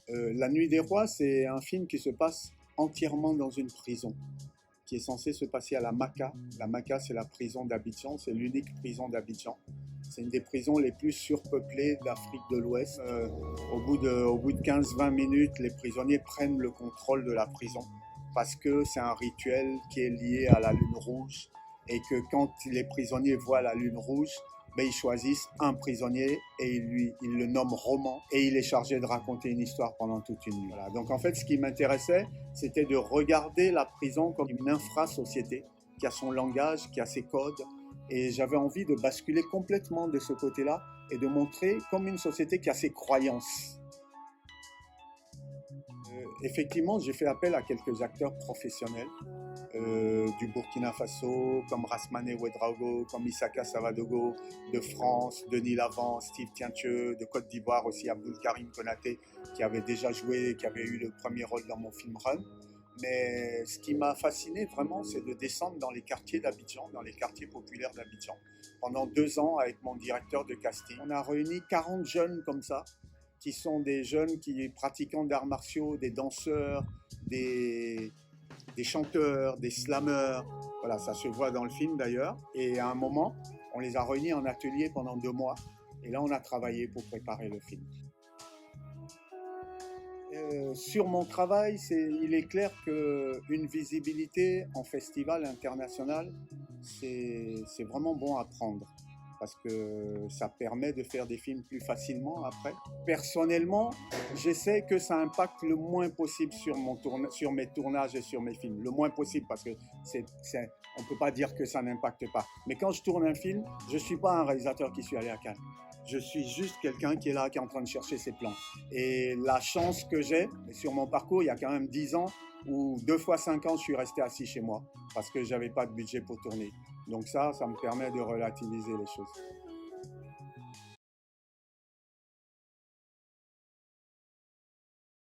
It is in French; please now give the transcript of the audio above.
La Nuit des Rois, c'est un film qui se passe entièrement dans une prison, qui est censé se passer à la Maca. La Maca, c'est la prison d'Abidjan, c'est l'unique prison d'Abidjan. C'est une des prisons les plus surpeuplées d'Afrique de l'Ouest. Au bout de 15-20 minutes, les prisonniers prennent le contrôle de la prison parce que c'est un rituel qui est lié à la lune rouge et que quand les prisonniers voient la lune rouge, ben, ils choisissent un prisonnier et ils le nomment Roman et il est chargé de raconter une histoire pendant toute une nuit. Voilà. Donc en fait, ce qui m'intéressait, c'était de regarder la prison comme une infra-société qui a son langage, qui a ses codes. Et j'avais envie de basculer complètement de ce côté-là et de montrer comme une société qui a ses croyances. Effectivement, j'ai fait appel à quelques acteurs professionnels du Burkina Faso, comme Rasmane Ouedraogo, comme Issaka Savadogo, de France, Denis Lavant, Steve Tientieux, de Côte d'Ivoire aussi, Abdul Karim Konaté, qui avait déjà joué, qui avait eu le premier rôle dans mon film Run. Mais ce qui m'a fasciné vraiment, c'est de descendre dans les quartiers d'Abidjan, dans les quartiers populaires d'Abidjan, pendant 2 ans avec mon directeur de casting. On a réuni 40 jeunes comme ça, qui sont des jeunes qui pratiquants d'arts martiaux, des danseurs, des chanteurs, des slameurs. Voilà, ça se voit dans le film d'ailleurs. Et à un moment, on les a réunis en atelier pendant 2 mois. Et là, on a travaillé pour préparer le film. Sur mon travail, il est clair qu'une visibilité en festival international, c'est vraiment bon à prendre parce que ça permet de faire des films plus facilement après. Personnellement, j'essaie que ça impacte le moins possible sur mes tournages et sur mes films. Le moins possible parce que on ne peut pas dire que ça n'impacte pas. Mais quand je tourne un film, je ne suis pas un réalisateur qui suis allé à Cannes. Je suis juste quelqu'un qui est là, qui est en train de chercher ses plans. Et la chance que j'ai, sur mon parcours, il y a quand même 10 ans, où 2 fois 5 ans, je suis resté assis chez moi, parce que je n'avais pas de budget pour tourner. Donc ça me permet de relativiser les choses.